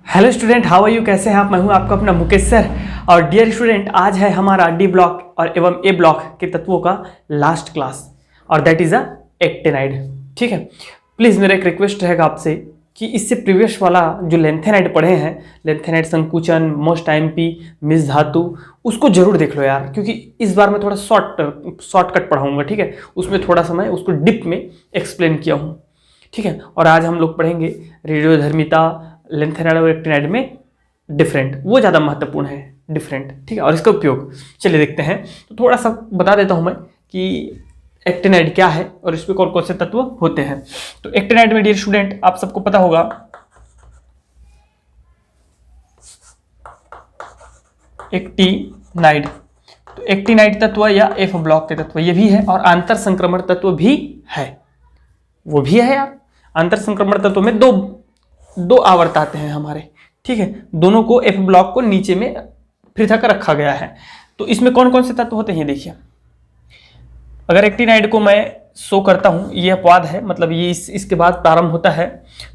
Hello student, how are you? कैसे हैं आप? मैं हूं आपका अपना मुकेश सर। और डियर स्टूडेंट, आज है हमारा डी ब्लॉक और एवं ए ब्लॉक के तत्वों का लास्ट क्लास और दैट इज एक्टिनाइड। ठीक है, प्लीज़ मेरा एक रिक्वेस्ट रहेगा आपसे कि इससे प्रीवियस वाला जो लेंथेनाइड पढ़े हैं, लेंथेनाइड संकुचन, मोस्ट एमपी, मिस धातु, उसको जरूर देख लो यार, क्योंकि इस बार मैं थोड़ा शॉर्टकट पढ़ाऊंगा। ठीक है, उसमें थोड़ा सा मैं उसको डिप में एक्सप्लेन किया हूँ। ठीक है, और आज हम लोग पढ़ेंगे रेडियोधर्मिता लेंथेनाइड और एक्टिनाइड में डिफरेंट, वो ज़्यादा महत्वपूर्ण है डिफरेंट। ठीक है, और इसका उपयोग चलिए देखते हैं। तो थोड़ा सा बता देता हूँ मैं कि एक्टिनाइड क्या है और इसमें कौन कौन से तत्व होते हैं। तो एक्टिनाइड में डियर स्टूडेंट आप सबको पता होगा एक्टिनाइड, तो एक्टिनाइड तत्व या एफ ब्लॉक के तत्व ये भी है और आंतर संक्रमण तत्व भी है, वो भी है यार। आंतर संक्रमण तत्व में दो आवर्त आते हैं हमारे। ठीक है, दोनों को एफ ब्लॉक को नीचे में पृथक रखा गया है। तो इसमें कौन कौन से तत्व होते हैं देखिए। अगर एक्टिनाइड को मैं शो करता हूं, ये अपवाद है, मतलब ये इसके बाद प्रारंभ होता है,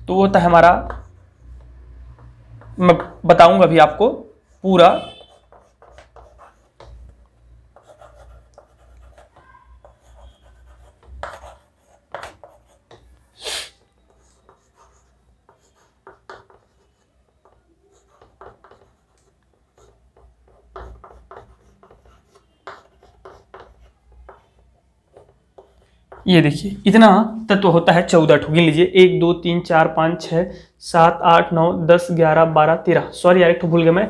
तो वो होता है हमारा, मैं बताऊंगा अभी आपको पूरा। ये देखिए इतना तत्व होता है 14 ठो, गिन लीजिए 1 2 3 4 5 6 7 8 9 10 11 12 13। सॉरी यार, एक तो भूल गया मैं,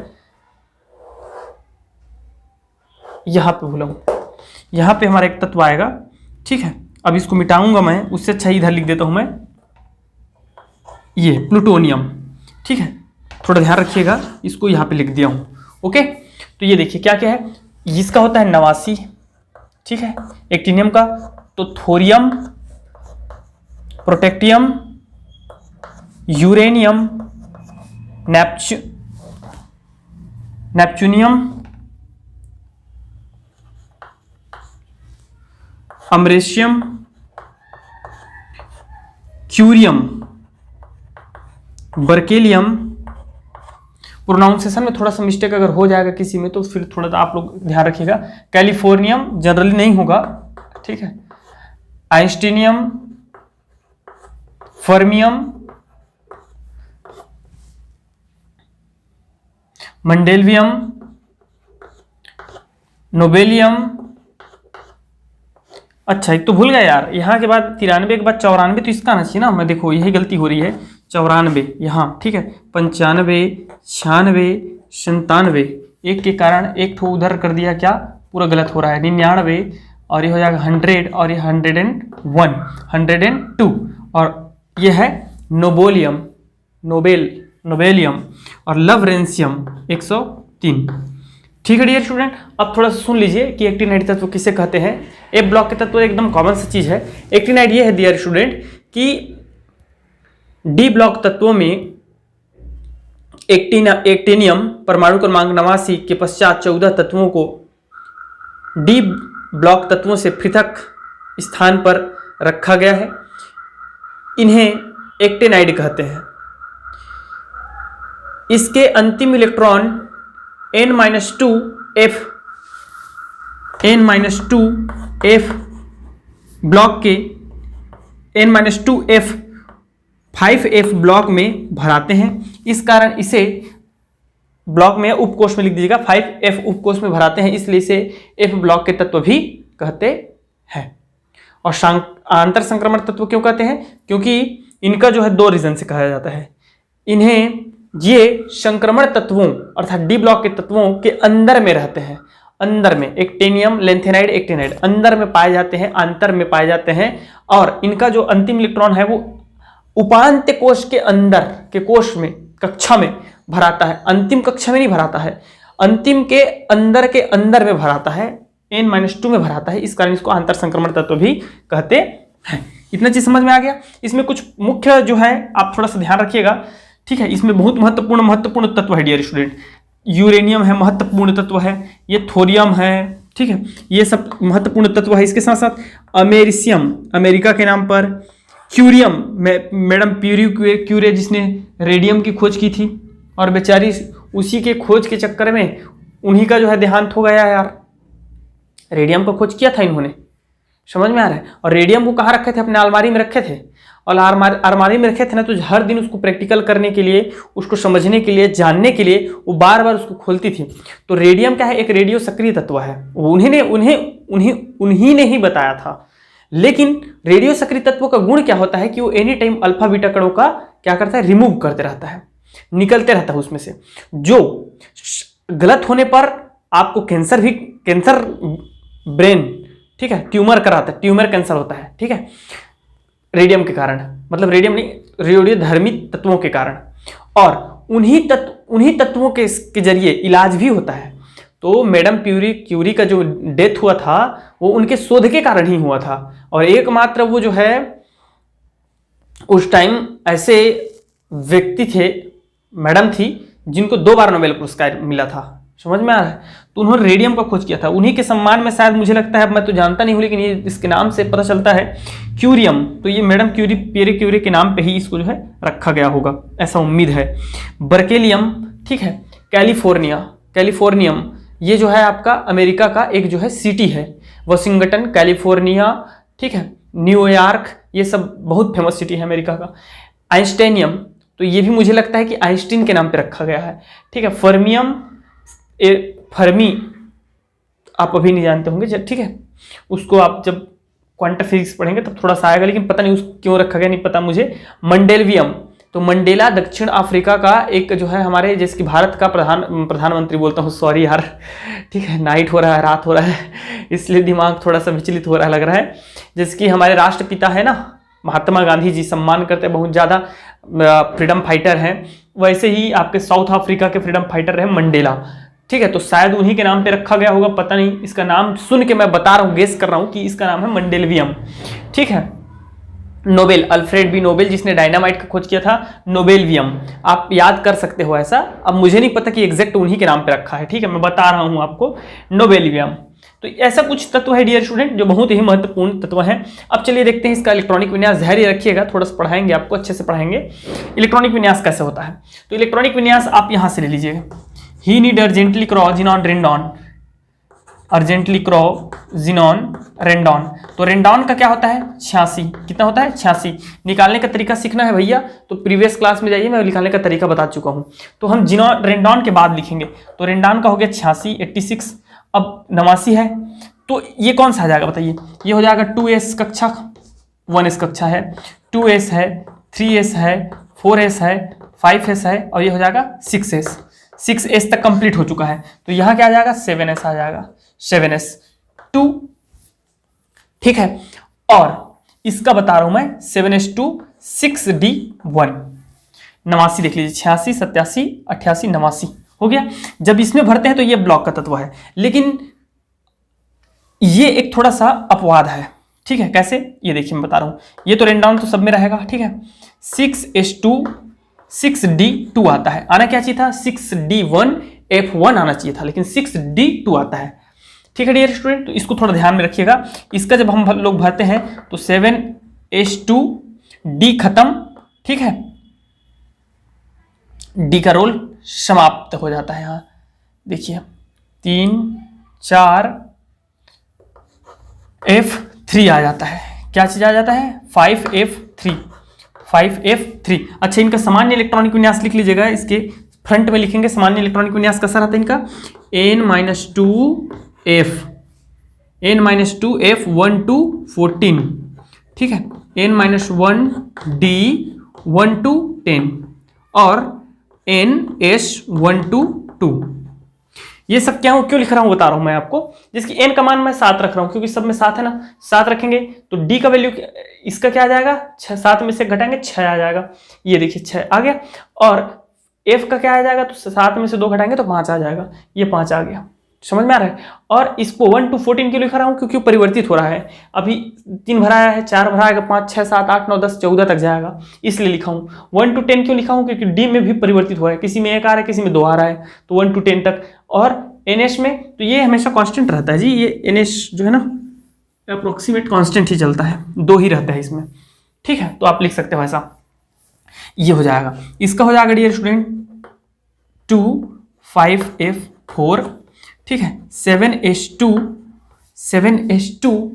यहां पे भूला हूं। यहां पे हमारा एक तत्व आएगा। ठीक है, अब इसको मिटाऊंगा मैं, उससे अच्छा इधर लिख देता हूं मैं, ये प्लूटोनियम। ठीक है, थोड़ा ध्यान रखिएगा, इसको यहां पे लिख दिया हूं। ओके, तो ये देखिए क्या क्या है। इसका होता है 89। ठीक है, एक्टिनियम का तो thorium, protactinium, uranium, neptunium, americium, curium, berkelium. Pronunciation में थोड़ा सा मिस्टेक अगर हो जाएगा किसी में तो फिर थोड़ा सा आप लोग ध्यान रखिएगा। कैलिफोर्नियम जनरली नहीं होगा। ठीक है, आइंस्टीनियम, फर्मियम, मंडेलवियम, नोबेलियम। अच्छा, एक तो भूल गया यार, यहाँ के बाद 93 के बाद 94, तो इसका आना चाहिए ना। मैं देखो यही गलती हो रही है, 94 यहाँ। ठीक है, 95, 96, 97, एक के कारण एक ठो उधर कर दिया, क्या पूरा गलत हो रहा है। 99 और ये हो जाएगा 100 और ये 101, 102 और ये है नोबेलियम और लवरेंसियम 103। ठीक है डियर स्टूडेंट, अब थोड़ा सा सुन लीजिए कि एक्टिनाइड तत्व किसे कहते हैं। ए ब्लॉक के तत्व एकदम कॉमन सी चीज है। एक्टिनाइड ये है डियर स्टूडेंट कि डी ब्लॉक तत्वों में एक्टिनियम परमाणु क्रमांक 89 के पश्चात 14 तत्वों को डी ब्लॉक तत्वों से पृथक स्थान पर रखा गया है। इन्हें एक्टिनाइड कहते हैं। इसके अंतिम इलेक्ट्रॉन N-2F ब्लॉक के N-2F 5F ब्लॉक में भराते हैं। इस कारण इसे ब्लॉक में उपकोष में लिख दीजिएगा, 5F उपकोष में भराते हैं, इसलिए इसे F ब्लॉक के तत्व भी कहते हैं। और आंतर संक्रमण तत्व क्यों कहते हैं? क्योंकि इनका जो है 2 रीजन से कहा जाता है। इन्हें ये संक्रमण तत्वों अर्थात डी ब्लॉक के तत्वों के अंदर में रहते हैं। अंदर में एक्टिनियम, लेंथेनाइड, एक्टिनाइड अंदर में पाए जाते हैं, अंतर में पाए जाते हैं। और इनका जो अंतिम इलेक्ट्रॉन है वो उपांत्य कोश के अंदर के कोश में, कक्षा में भराता है। अंतिम कक्षा में नहीं भराता है, अंतिम के अंदर में भराता है, N-2 में भराता है। इस कारण इसको अंतर संक्रमण तत्व भी कहते हैं। इतना चीज समझ में आ गया। इसमें कुछ मुख्य जो है आप थोड़ा सा ध्यान रखिएगा। ठीक है, इसमें बहुत महत्वपूर्ण तत्व है डियर स्टूडेंट। यूरेनियम है, महत्वपूर्ण तत्व है। ये थोरियम है। ठीक है, ये सब महत्वपूर्ण तत्व है। इसके साथ साथ अमेरिशियम, अमेरिका के नाम पर, क्यूरियम, मैडम क्यूरे जिसने रेडियम की खोज की थी, और बेचारी उसी के खोज के चक्कर में उन्हीं का जो है देहांत हो गया यार। रेडियम का खोज किया था इन्होंने, समझ में आ रहा है। और रेडियम को कहाँ रखे थे? अपने अलमारी में रखे थे। और अलमारी में रखे थे ना, तो हर दिन उसको प्रैक्टिकल करने के लिए, उसको समझने के लिए, जानने के लिए वो बार बार उसको खोलती थी। तो रेडियम क्या है? एक रेडियो सक्रिय तत्व है। उन्हीं ने ही बताया था। लेकिन रेडियो सक्रिय तत्व का गुण क्या होता है कि वो एनी टाइम अल्फा बीटा कणों का क्या करता है? रिमूव करते रहता है, निकलते रहता है उसमें से। जो गलत होने पर आपको कैंसर ब्रेन, ठीक है, ट्यूमर कराता है, ट्यूमर कैंसर होता है, ठीक है, रेडियम के कारण, मतलब रेडियम नहीं, रेडियोधर्मी तत्वों के कारण। और उन्हीं तत्वों के जरिए इलाज भी होता है। तो मैडम क्यूरी का जो डेथ हुआ था वो उनके शोध के कारण ही हुआ था। और एकमात्र वो जो है उस टाइम ऐसे व्यक्ति थे, मैडम थी, जिनको 2 बार नोबेल पुरस्कार मिला था। समझ में आ रहा है। तो उन्होंने रेडियम का खोज किया था। उन्हीं के सम्मान में शायद, मुझे लगता है, मैं तो जानता नहीं हूँ, लेकिन ये इसके नाम से पता चलता है क्यूरियम। तो ये मैडम क्यूरी, पियरे क्यूरी के नाम पे ही इसको जो है रखा गया होगा, ऐसा उम्मीद है। बर्केलियम, ठीक है, कैलिफोर्नियम, ये जो है आपका अमेरिका का एक जो है सिटी है। वाशिंगटन, कैलिफोर्निया, ठीक है, न्यूयॉर्क, ये सब बहुत फेमस सिटी है अमेरिका का। आइंस्टाइनियम, तो ये भी मुझे लगता है कि आइंस्टीन के नाम पे रखा गया है, ठीक है। फर्मी आप अभी नहीं जानते होंगे, ठीक है, उसको आप जब क्वांटम फिजिक्स पढ़ेंगे तब थोड़ा सा आएगा, लेकिन पता नहीं उसको क्यों रखा गया, नहीं पता मुझे। मंडेलवियम, तो मंडेला दक्षिण अफ्रीका का एक जो है हमारे, जैसे भारत का प्रधानमंत्री बोलता हूँ, सॉरी यार, ठीक है, नाइट हो रहा है, रात हो रहा है, इसलिए दिमाग थोड़ा सा विचलित हो रहा लग रहा है। जैसे कि हमारे राष्ट्रपिता है ना महात्मा गांधी जी, सम्मान करते हैं, बहुत ज़्यादा फ्रीडम फाइटर हैं। वैसे ही आपके साउथ अफ्रीका के फ्रीडम फाइटर रहे मंडेला, ठीक है। तो शायद उन्हीं के नाम पे रखा गया होगा, पता नहीं, इसका नाम सुन के मैं बता रहा हूँ, गेस कर रहा हूँ कि इसका नाम है मंडेलवियम, ठीक है। नोबेल, अल्फ्रेड बी नोबेल, जिसने डायनामाइट का खोज किया था, नोबेलवियम, आप याद कर सकते हो ऐसा। अब मुझे नहीं पता कि एग्जैक्ट उन्हीं के नाम पे रखा है, ठीक है, मैं बता रहा हूँ आपको, नोबेलवियम। तो ऐसा कुछ तत्व है डियर स्टूडेंट जो बहुत ही महत्वपूर्ण तत्व है। अब चलिए देखते हैं इसका इलेक्ट्रॉनिक विन्यास। धैर्य रखिएगा, थोड़ा सा पढ़ाएंगे आपको, अच्छे से पढ़ाएंगे। इलेक्ट्रॉनिक विन्यास कैसे होता है? तो इलेक्ट्रॉनिक विन्यास आप यहाँ से ले लीजिएगा। ही need urgently क्रॉ xenon रेंडॉन, urgently क्रॉ xenon रेंडॉन। तो रेंडॉन का क्या होता है? 86। कितना होता है? 86। निकालने का तरीका सीखना है भैया, तो प्रीवियस क्लास में जाइए, मैं निकालने का तरीका बता चुका हूँ। तो हम जिनॉन रेंडॉन के बाद लिखेंगे, तो रेंडॉन का हो गया 86, 86। अब 89 है, तो ये कौन सा आ जाएगा बताइए? ये हो जाएगा 2s कक्षा, 1s कक्षा है, 2s है, 3s है, 4s है, 5s है, और ये हो जाएगा 6s। 6s तक कंप्लीट हो चुका है, तो यहाँ क्या आ जाएगा? 7s आ जाएगा, 7s2, ठीक है। और इसका बता रहा हूं मैं 7s2 6d1। 89 देख लीजिए, 86, 87, 88, 89 हो गया। जब इसमें भरते हैं तो ये ब्लॉक का तत्व है, लेकिन ये एक थोड़ा सा अपवाद है, ठीक है। कैसे? ये देखिए मैं बता रहा हूं। ये तो रेंडॉन तो सब में रहेगा, ठीक है। 6s2 6d2 आता है, आना क्या चाहिए था? 6d1f1 आना चाहिए था, लेकिन 6d2 आता है, ठीक है डियर स्टूडेंट। तो इसको थोड़ा ध्यान में रखिएगा। इसका जब हम लोग भरते हैं तो 7s2d खत्म, ठीक है, डी का रोल समाप्त हो जाता है। यहाँ देखिए 3 4 F3 आ जाता है। क्या चीज आ जाता है? 5F3, 5F3। अच्छा, इनका सामान्य इलेक्ट्रॉनिक विन्यास लिख लीजिएगा, इसके फ्रंट में लिखेंगे सामान्य इलेक्ट्रॉनिक विन्यास कैसा रहता है इनका? n-2f, n-2f1-14, ठीक है, n-1d1-10 और ns1-2। ये सब क्या क्यों लिख रहा हूं बता रहा हूं मैं आपको। जिसकी n का मान मैं 7 रख रहा हूं क्योंकि सब में 7 है ना, 7 रखेंगे तो d का वैल्यू इसका क्या आ जाएगा? 6, 7 में से घटाएंगे 6 आ जाएगा, ये देखिए 6 आ गया। और f का क्या आ जाएगा? तो 7 में से 2 घटाएंगे तो 5 आ जाएगा, ये 5 आ गया। समझ में आ रहा है? और इसको 1-14 क्यों लिख रहा हूं? क्योंकि परिवर्तित हो रहा है। अभी 3 भराया है, 4 भराएगा, 5 6 7 8 9 10 14 तक जाएगा, इसलिए लिखा हूं। 1-10 क्यों लिखा हूं? क्योंकि डी में भी परिवर्तित हो रहा है, किसी में 1 आ रहा है, किसी में 2 आ रहा है, तो 1-10 तक। और NS में तो ये हमेशा कांस्टेंट रहता है जी, ये NS जो है ना अप्रोक्सीमेट कांस्टेंट ही चलता है, 2 ही रहता है इसमें, ठीक है। तो आप लिख सकते हो ऐसा, ये हो जाएगा। इसका हो जाएगा डियर स्टूडेंट 5F4, ठीक है। 7H2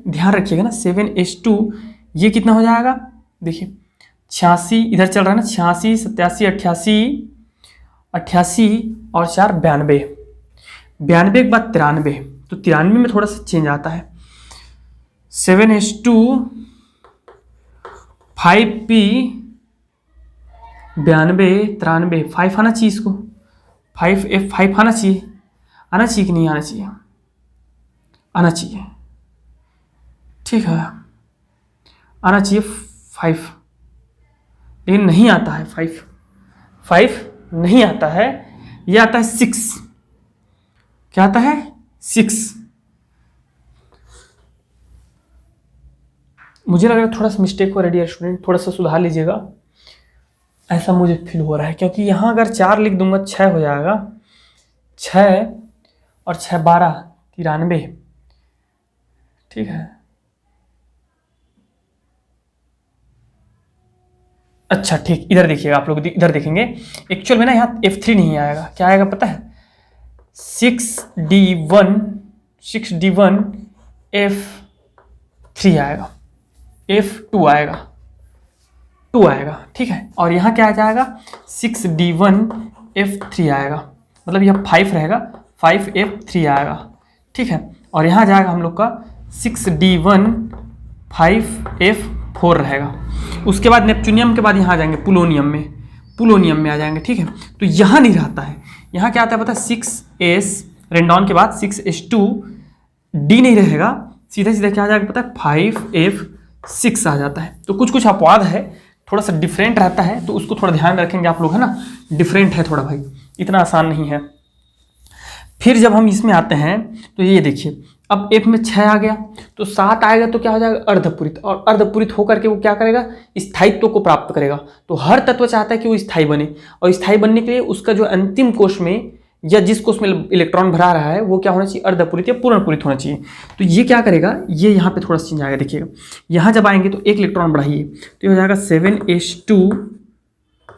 ध्यान रखिएगा ना, 7H2 ये कितना हो जाएगा, देखिए 86 इधर चल रहा है ना, 86 87 88 और 4 92, 92 के बाद 93, तो 93 में थोड़ा सा चेंज आता है। 7H2 5P 92 93 5 आना चाहिए, इसको 5F5 आना चाहिए कि नहीं आना चाहिए, आना चाहिए, ठीक है, आना चाहिए 5, लेकिन नहीं आता है 5 नहीं आता है, ये आता है 6, क्या आता है 6। मुझे लग रहा है थोड़ा सा मिस्टेक हो रहा है डियर स्टूडेंट, थोड़ा सा सुधार लीजिएगा, ऐसा मुझे फील हो रहा है, क्योंकि यहाँ अगर 4 लिख दूंगा 6 हो जाएगा, 6 और 6 12 93, ठीक है। अच्छा ठीक, इधर देखिएगा, आप लोग इधर देखेंगे, एक्चुअल में ना यहाँ F3 नहीं आएगा, क्या आएगा पता है, 6D1 F3 आएगा, F2 आएगा, 2 आएगा, ठीक है। और यहाँ क्या आ जाएगा 6D1 F3 आएगा, मतलब यह 5 रहेगा, 5F3 आएगा, ठीक है। और यहाँ जाएगा हम लोग का 6D1 5F4 रहेगा। उसके बाद नेपच्यूनियम के बाद यहाँ आ जाएंगे पुलोनियम में आ जाएंगे, ठीक है। तो यहाँ नहीं रहता है, यहाँ क्या आता है पता है 6S, रेंडॉन के बाद 6H2, D नहीं रहेगा, सीधा सीधा क्या आ जाएगा पता है 5F6 आ जाता है। तो कुछ अपवाद है, थोड़ा सा डिफरेंट रहता है, तो उसको थोड़ा ध्यान में रखेंगे आप लोग, है ना, डिफरेंट है थोड़ा भाई, इतना आसान नहीं है। फिर जब हम इसमें आते हैं तो ये देखिए, अब F में 6 आ गया तो 7 आएगा, तो क्या हो जाएगा अर्धपूरित, और अर्धपूरित होकर के वो क्या करेगा, स्थायित्व को प्राप्त करेगा। तो हर तत्व चाहता है कि वो स्थायी बने, और स्थायी बनने के लिए उसका जो अंतिम कोष में या जिस कोष में इलेक्ट्रॉन भरा रहा है वो क्या होना चाहिए, अर्धपूरित या पूर्णपूरित होना चाहिए। तो ये क्या करेगा, ये यहाँ पे थोड़ा सा चेंज आएगा, देखिएगा यहाँ जब आएंगे तो 1 इलेक्ट्रॉन बढ़ाइए, तो ये हो जाएगा 7H2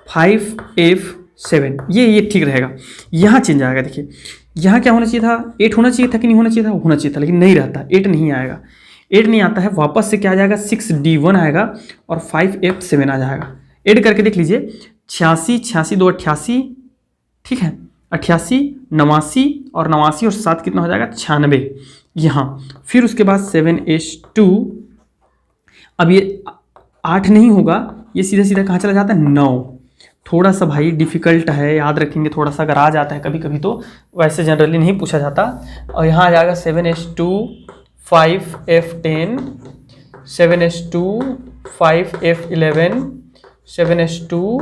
5F7, ये ठीक रहेगा। यहाँ चेंज आएगा, देखिए यहाँ क्या होना चाहिए था, 8 होना चाहिए था कि नहीं होना चाहिए था, होना चाहिए था, लेकिन नहीं रहता, 8 नहीं आएगा, 8 नहीं आता है, वापस से क्या आ जाएगा 6D1 आएगा और 5F7 आ जाएगा। ऐड करके देख लीजिए, 86 86 2 88, ठीक है, 88 89 और 89 और 7 कितना हो जाएगा 96 यहाँ। फिर उसके बाद 7H2, अब ये 8 नहीं होगा, ये सीधा सीधा कहाँ चला जाता है 9, थोड़ा सा भाई डिफ़िकल्ट है, याद रखेंगे थोड़ा सा, अगर आ जाता है कभी कभी तो वैसे जनरली नहीं पूछा जाता। और यहाँ आ जाएगा 7H2 5F10, 7H2 5F11, 7H2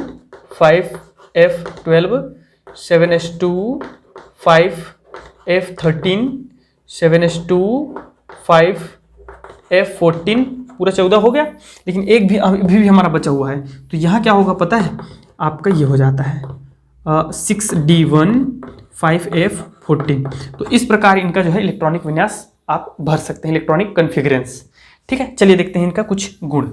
5F12, 7H2 5F13, 7H2 5F14, पूरा 14 हो गया, लेकिन एक भी अभी भी हमारा बचा हुआ है। तो यहाँ क्या होगा पता है आपका, ये हो जाता है 6D1 5F14। तो इस प्रकार इनका जो है इलेक्ट्रॉनिक विन्यास आप भर सकते हैं, इलेक्ट्रॉनिक कॉन्फ़िगरेंस, ठीक है। चलिए देखते हैं इनका कुछ गुण।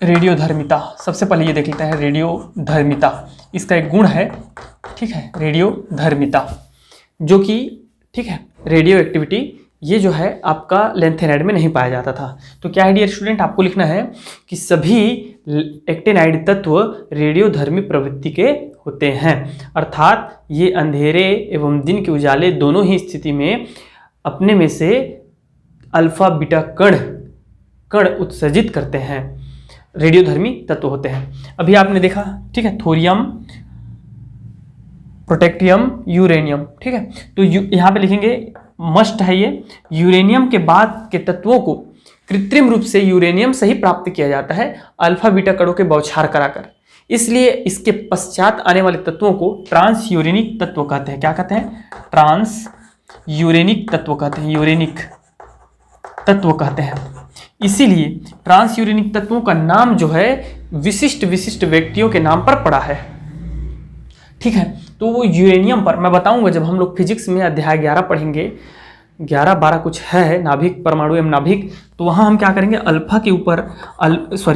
रेडियोधर्मिता, सबसे पहले ये देख लेते हैं रेडियोधर्मिता, इसका एक गुण है, ठीक है, रेडियोधर्मिता, जो कि ठीक है रेडियो एक्टिविटी, ये जो है आपका लेंथेनाइड में नहीं पाया जाता था। तो क्या है डियर स्टूडेंट, आपको लिखना है कि सभी एक्टिनाइड तत्व रेडियोधर्मी प्रवृत्ति के होते हैं, अर्थात ये अंधेरे एवं दिन के उजाले दोनों ही स्थिति में अपने में से अल्फा बीटा कण उत्सर्जित करते हैं, रेडियोधर्मी तत्व होते हैं। अभी आपने देखा, ठीक है, थोरियम, प्रोटेक्टियम, यूरेनियम, ठीक है। तो यहाँ पे लिखेंगे, मस्ट है ये, यूरेनियम के बाद के तत्वों को कृत्रिम रूप से यूरेनियम से ही प्राप्त किया जाता है, अल्फा बीटा कणों के बौछार कराकर। इसलिए इसके पश्चात आने वाले तत्वों को ट्रांस यूरेनिक तत्व कहते हैं। क्या कहते हैं, ट्रांस यूरेनिक तत्व कहते हैं, यूरेनिक तत्व कहते हैं। इसीलिए ट्रांस यूरेनिक तत्वों का नाम जो है विशिष्ट व्यक्तियों के नाम पर पड़ा है, ठीक है। तो वो यूरेनियम पर मैं बताऊंगा जब हम लोग फिजिक्स में अध्याय 11 पढ़ेंगे, 11-12 कुछ है नाभिक, परमाणु एवं नाभिक, तो वहाँ हम क्या करेंगे, अल्फा के ऊपर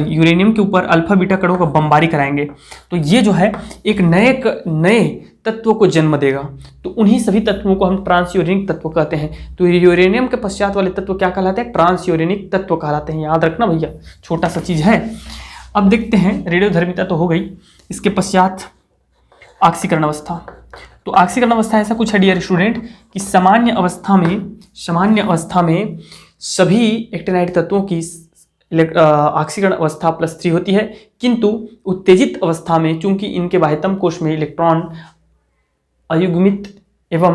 यूरेनियम के ऊपर अल्फा बीटा कणों का बमबारी कराएंगे। तो ये जो है एक नए तत्वों को जन्म देगा। तो उन्हीं सभी तत्वों को हम ट्रांसयूरेनिक तत्व कहते हैं। तो यूरेनियम के पश्चात वाले तत्व क्या कहलाते हैं, ट्रांसयूरेनिक तत्व कहलाते हैं। याद रखना भैया, छोटा सा चीज है। अब देखते हैं, रेडियोधर्मिता तो हो गई, इसके पश्चात ऑक्सीकरण अवस्था। तो ऑक्सीकरण अवस्था ऐसा कुछ है डियर स्टूडेंट कि सामान्य अवस्था में सभी एक्टिनाइड तत्वों की ऑक्सीकरण अवस्था +3 होती है, किंतु उत्तेजित अवस्था में चूंकि इनके बाह्यतम कोश में इलेक्ट्रॉन अयुग्मित एवं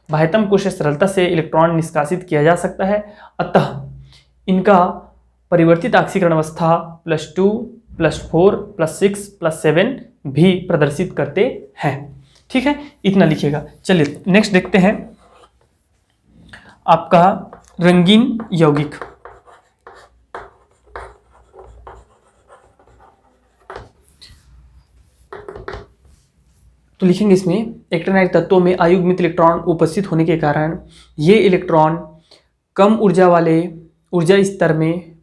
बाह्यतम कोश से सरलता से इलेक्ट्रॉन निष्कासित किया जा सकता है, अतः इनका परिवर्तित ऑक्सीकरण अवस्था +2, +4, +6, +7 भी प्रदर्शित करते हैं। ठीक है, इतना लिखिएगा। चलिए नेक्स्ट देखते हैं आपका रंगीन यौगिक। तो लिखेंगे इसमें, एक्टिनाइड तत्वों में अयुग्मित इलेक्ट्रॉन उपस्थित होने के कारण ये इलेक्ट्रॉन कम ऊर्जा वाले ऊर्जा स्तर में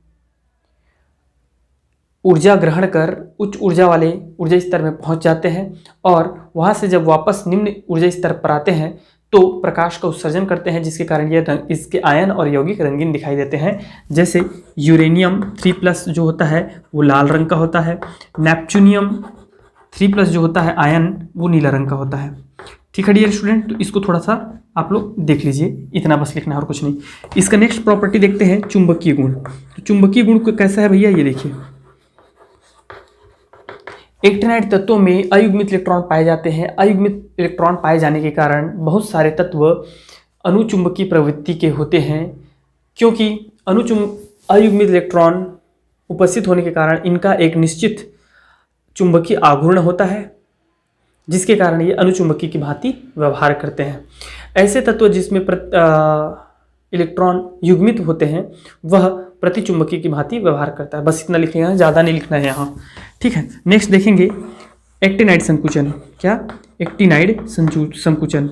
ऊर्जा ग्रहण कर उच्च ऊर्जा वाले ऊर्जा स्तर में पहुंच जाते हैं, और वहां से जब वापस निम्न ऊर्जा स्तर पर आते हैं तो प्रकाश का उत्सर्जन करते हैं, जिसके कारण ये इसके आयन और यौगिक रंगीन दिखाई देते हैं। जैसे यूरेनियम 3+ जो होता है वो लाल रंग का होता है, नेपच्यूनियम 3+ जो होता है आयन वो नीला रंग का होता है। ठीक है डियर स्टूडेंट, तो इसको थोड़ा सा आप लोग देख लीजिए, इतना बस लिखना है और कुछ नहीं। इसका नेक्स्ट प्रॉपर्टी देखते हैं, चुंबकीय गुण। तो चुंबकीय गुण कैसा है भैया, ये देखिए, एक्टिनाइड तत्वों में अयुग्मित इलेक्ट्रॉन पाए जाते हैं। अयुग्मित इलेक्ट्रॉन पाए जाने के कारण बहुत सारे तत्व अनुचुंबकीय प्रवृत्ति के होते हैं, क्योंकि अयुग्मित इलेक्ट्रॉन उपस्थित होने के कारण इनका एक निश्चित चुंबकीय आघूर्ण होता है, जिसके कारण ये अनुचुंबकीय की भांति व्यवहार करते हैं। ऐसे तत्व जिसमें इलेक्ट्रॉन युग्मित होते हैं वह प्रतिचुंबकीय की भांति व्यवहार करता है। बस इतना लिखना है, ज़्यादा नहीं लिखना है यहाँ। ठीक है, नेक्स्ट देखेंगे एक्टिनाइड संकुचन। क्या, एक्टिनाइड संकुचन।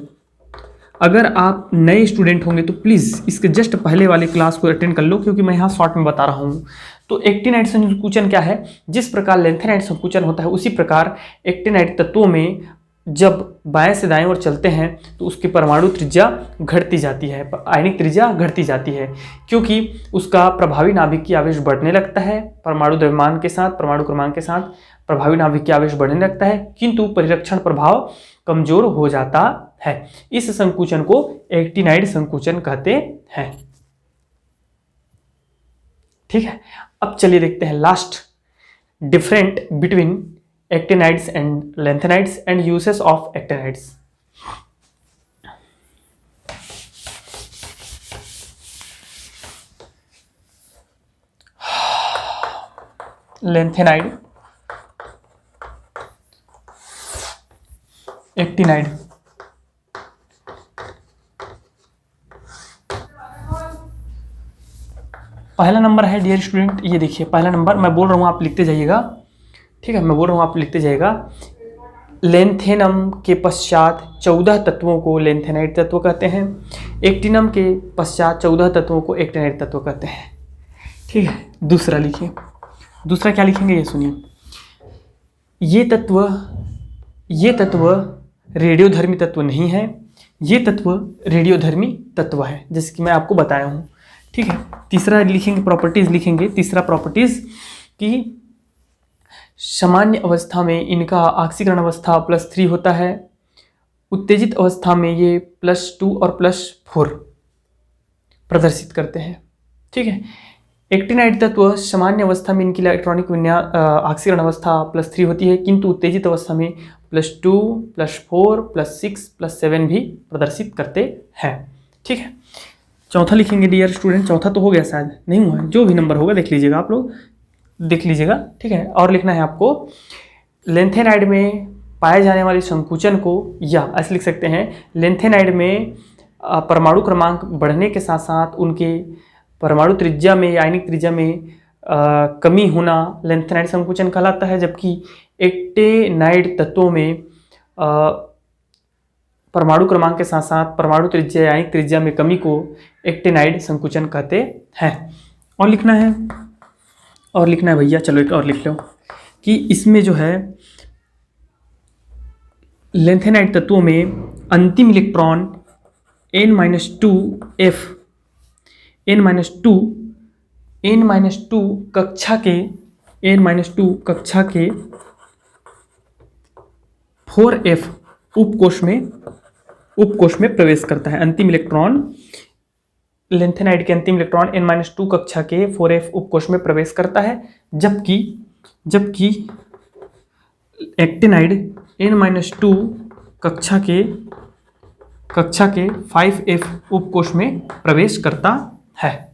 अगर आप नए स्टूडेंट होंगे तो प्लीज़ इसके जस्ट पहले वाले क्लास को अटेंड कर लो, क्योंकि मैं यहाँ शॉर्ट में बता रहा हूँ। तो एक्टिनाइड संकुचन क्या है, जिस प्रकार लेंथेनाइड संकुचन होता है उसी प्रकार एक्टिनाइड तत्वों में जब बाएं से दाएं ओर चलते हैं तो उसकी परमाणु त्रिज्या घटती जाती है, आयनिक त्रिज्या घटती जाती है, क्योंकि उसका प्रभावी नाभिकीय आवेश बढ़ने लगता है। परमाणु द्रव्यमान के साथ, परमाणु क्रमांक के साथ प्रभावी नाभिकीय आवेश बढ़ने लगता है, किंतु परिरक्षण प्रभाव कमजोर हो जाता है। इस संकुचन को एक्टिनाइड संकुचन कहते हैं। ठीक है, अब चलिए देखते हैं last, different between actinides and lanthanides and uses of actinides। lanthanide, actinide। पहला नंबर है डियर स्टूडेंट, ये देखिए पहला नंबर, मैं बोल रहा हूँ आप लिखते जाइएगा। ठीक है, मैं बोल रहा हूँ आप लिखते जाइएगा। लेंथेनम के पश्चात 14 तत्वों को लेंथेनाइड तत्व कहते हैं। एक्टिनम के पश्चात 14 तत्वों को एक्टिनाइड तत्व कहते हैं। ठीक है, दूसरा लिखिए। दूसरा क्या लिखेंगे, ये सुनिए। ये तत्व रेडियोधर्मी तत्व नहीं है, ये तत्व रेडियोधर्मी तत्व है, जैसे कि मैं आपको बताया हूँ। ठीक है, तीसरा लिखेंगे, प्रॉपर्टीज लिखेंगे। तीसरा प्रॉपर्टीज की सामान्य अवस्था में इनका ऑक्सीकरण अवस्था +3 होता है, उत्तेजित अवस्था में ये +2 और +4 प्रदर्शित करते हैं। ठीक है, एक्टिनाइड तत्व सामान्य अवस्था में इनकी इलेक्ट्रॉनिक विन्यास ऑक्सीकरण अवस्था +3 होती है, किंतु उत्तेजित अवस्था में +2, +4, +6, +7 भी प्रदर्शित करते हैं। ठीक है, चौथा लिखेंगे डियर स्टूडेंट। चौथा तो हो गया, शायद नहीं हुआ है, जो भी नंबर होगा देख लीजिएगा, आप लोग देख लीजिएगा। ठीक है, और लिखना है आपको, लेंथेनाइड में पाए जाने वाले संकुचन को, या ऐसे लिख सकते हैं, लेंथेनाइड में परमाणु क्रमांक बढ़ने के साथ साथ उनके परमाणु त्रिज्या में, आयनिक त्रिज्या में कमी होना लेंथेनाइड संकुचन कहलाता है, जबकि एक्टिनाइड तत्वों में परमाणु क्रमांक के साथ साथ परमाणु त्रिज्या या आयनिक त्रिज्या में कमी को एक्टिनाइड संकुचन कहते हैं। और लिखना है भैया, चलो एक और लिख लो कि इसमें जो है लेंथेनाइड तत्वों में अंतिम इलेक्ट्रॉन n-2 कक्षा के 4f उपकोष में प्रवेश करता है। अंतिम इलेक्ट्रॉन लेंथेनाइड के अंतिम इलेक्ट्रॉन n-2 कक्षा के 4f उपकोष में प्रवेश करता है, जबकि एक्टिनाइड n-2 कक्षा के 5f उपकोष में प्रवेश करता है।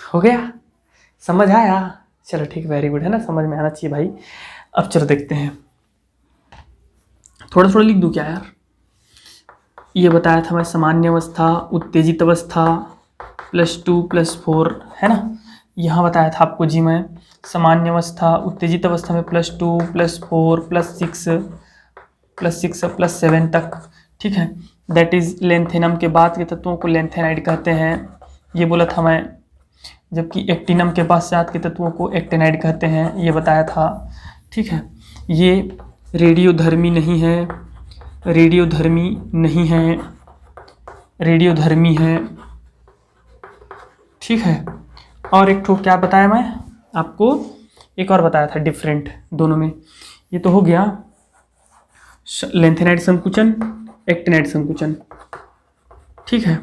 हो गया, समझ आया? चलो ठीक, वेरी गुड, है ना, समझ में आना चाहिए भाई। अब चलो देखते हैं, थोड़ा लिख दूं क्या यार? ये बताया था मैं, सामान्य अवस्था, उत्तेजित अवस्था +2 +4, है ना। यहाँ बताया था आपको जी मैं, सामान्य अवस्था, उत्तेजित अवस्था में +2 +4 +6 +7 तक, ठीक है। दैट इज लेंथेनम के बाद के तत्वों को लेंथेनाइड कहते हैं, ये बोला था मैं। जबकि एक्टिनम के पश्चात के तत्वों को एक्टिनाइड कहते हैं, ये बताया था, ठीक है। ये रेडियोधर्मी है, ठीक है। और एक ठो क्या बताया मैं आपको, एक और बताया था डिफरेंट दोनों में। ये तो हो गया लेंथेनाइड संकुचन, एक्टिनाइड संकुचन, ठीक है।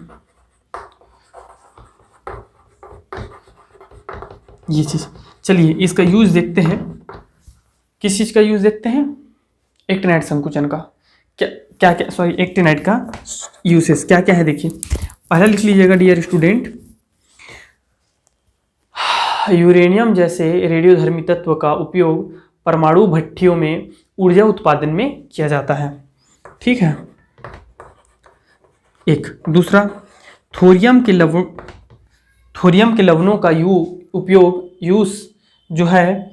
ये चीज, चलिए इसका यूज देखते हैं। किस चीज का यूज देखते हैं? एक्टिनाइड संकुचन का। एक्टिनाइड का यूसेस क्या क्या है देखिए। पहला लिख लीजिएगा डियर स्टूडेंट, यूरेनियम जैसे रेडियोधर्मी तत्व का उपयोग परमाणु भट्टियों में ऊर्जा उत्पादन में किया जाता है, ठीक है। एक दूसरा, थोरियम के लवणों का यूज जो है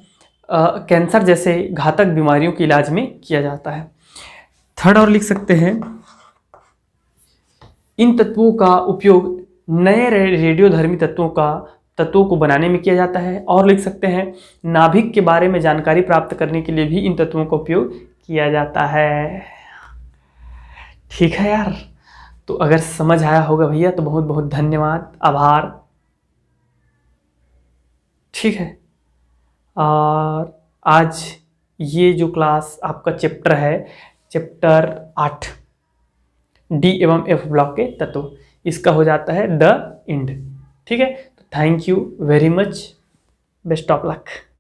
कैंसर जैसे घातक बीमारियों के इलाज में किया जाता है। थर्ड और लिख सकते हैं, इन तत्वों का उपयोग नए रेडियोधर्मी तत्वों को बनाने में किया जाता है। और लिख सकते हैं, नाभिक के बारे में जानकारी प्राप्त करने के लिए भी इन तत्वों का उपयोग किया जाता है, ठीक है यार। तो अगर समझ आया होगा भैया तो बहुत बहुत धन्यवाद, आभार, ठीक है। और आज ये जो क्लास आपका चैप्टर है, चैप्टर 8 डी एवं एफ ब्लॉक के तत्व, इसका हो जाता है द एंड, ठीक है। तो thank you very much, best of luck.